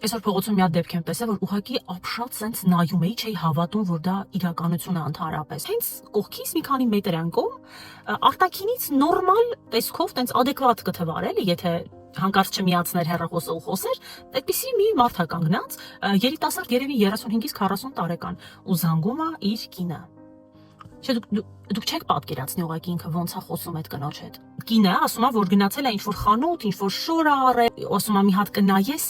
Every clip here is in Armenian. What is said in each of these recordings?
Այսօր փողոցում մի հատ դեպք եմ տեսել, որ ուղղակի ապշած սենց նայում էի, չէի հավատում, որ դա իրականություն է ընդհանրապես։ Հենց կողքից մի քանի մետր անկում արտաքինից նորմալ տեսքով, տենց adekvat կթվար էլի, եթե հանկարծ չմիացներ հեռախոսը ու խոսեր, այդպիսի մի մարդ է կանգնած, երիտասարդ երևի 35-ից 40 տարեկան, ու զանգում է իր կինը։ Չէ, դուք չեք պատկերացնի ուղղակի ինքը ոնց է խոսում այդ կնոջ հետ։ Կինը ասում է, որ գնացել է ինչ-որ խանութ, ինչ-որ շոր է առել, ասում է մի հատ կնայես,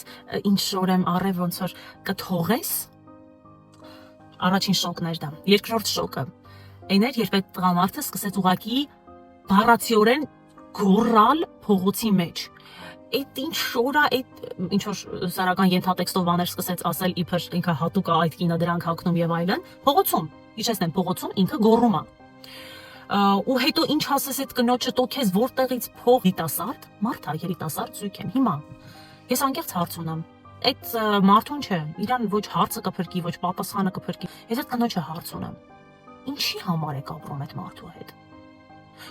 ինչ շոր եմ առել, ոնց որ կթողես։ Առաջին շոկն էր դա։ Երկրորդ շոկը այն էր, երբ այդ տղամարդը սկսեց ուղղակի բառացիորեն գոռալ փողոցի մեջ։ Այդ ինչ շոր է, այդ ինչ որ սարական ենթատեքստով բաներ սկսեց ասել, իբր ինքը հատուկ է այդ կինը դրանք հագնում եւ այլն, փողոցում, իջեցնեմ փողոցում ինքը գոռում է։ Ու հետո ինչ ասես այդ կնոջը, տո քեզ որտեղից փող երիտասարդ, մարդ է, երիտասարդ զույգ են։ Հիմա ես անկեղծ հարց ունեմ։ Այդ մարդուն չէ, իրան ոչ հարցը կփրկի, ոչ պատասխանը կփրկի։ Ես այդ կնոջը հարց ունեմ։ Ինչի համար եք ապրում այդ մարդու հետ։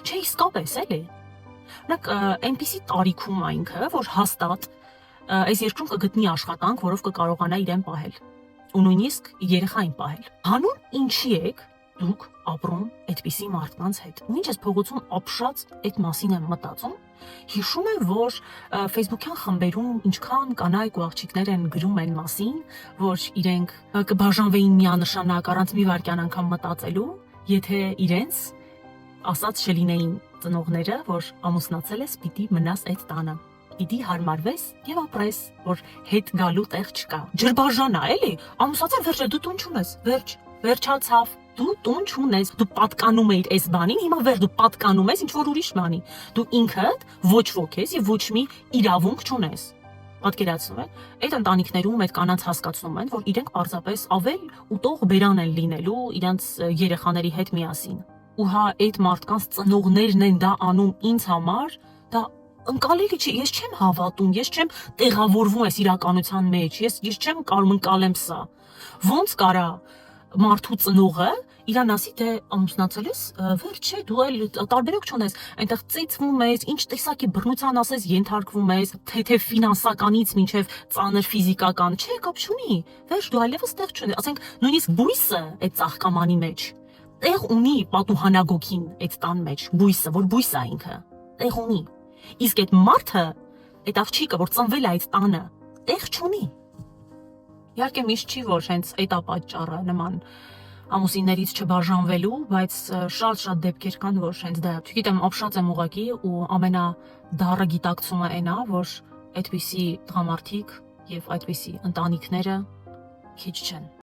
Չէ, իսկապես էլի։ Նակ այնպիսի տարիքում է ինքը, որ հաստատ այս երկրում կգտնի աշխատանք, որով կկարողանա իրեն պահել ու նույնիսկ երեխային պահել։ Հանուն ինչի եք դուք ապրում այդպիսի մարդկանց հետ։ Ու ինչ ես փողոցում ապշած այդ մասին եմ մտածում, հիշում եմ, որ Facebook-յան խմբերում ինչքան կանայք ու աղջիկներ են գրում այն մասին, որ իրենք կբաժանվեին միանշանակ առանց մի վայրկյան անգամ մտածելու, եթե իրենց ասած չլինեին ծնողները, որ ամուսնացել ես, պիտի մնաս այդ տանը, պիտի հարմարվես եւ ապրես, որ հետ գալու տեղ չկա։ Ջրբաժան է, էլի, ամուսնացել վերջ, դու տուն չունես, վերջացավ, դու տուն չունես, դու պատկանում էիր այս բանին, հիմա վերջ, դու պատկանում ես ինչ որ ուրիշ բանի, դու ինքդ ոչ ոք ես եւ ոչ մի իրավունք չունես։ Պատկերացնում եք, այդ ընտանիքներում այդ կանանց հասկացնում են, որ իրենք պարզապես ավել ուտող բերան են լինելու իրենց երեխաների հետ միասին։ Ու հա այդ մարդկանց ծնողներն են դա անում ինձ համար, դա ընկալելի չի, ես չեմ հավատում, ես չեմ տեղավորվում այս իրականության մեջ, ես չեմ կարող ընկալեմ սա։ Ոնց կարա մարդու ծնողը իրան ասի, թե ամուսնացել ես, վերջ չէ, դու էլ տարբերակ չունես, այնտեղ ծիծվում ես, ինչ տեսակի բռնության ասես ենթարկվում ես, թե ֆինանսականից մինչև ծանր ֆիզիկական, չէ, կապ չունի, վերջ դու այլևս տեղ չունես, ասենք նույնիսկ բույսը այդ ծաղկամանի մեջ տեղ ունի պատուհանագոգին այդ տան մեջ, բույսը, որ բույս է ինքը, տեղ ունի։ Իսկ այդ մարդը, այդ աղջիկը, որ ծնվել է այդ տանը, տեղ չունի։ Իհարկե միշտ չի, որ հենց այդ է պատճառը նման ամուսիններից չբաժանվելու, բայց շատ դեպքեր կան, որ հենց դա, չգիտեմ, ապշած եմ ուղղակի ու ամենադառը գիտակցումը այն է, որ այդպիսի տղամարդիկ եւ այդպիսի ընտանիքները քիչ չեն։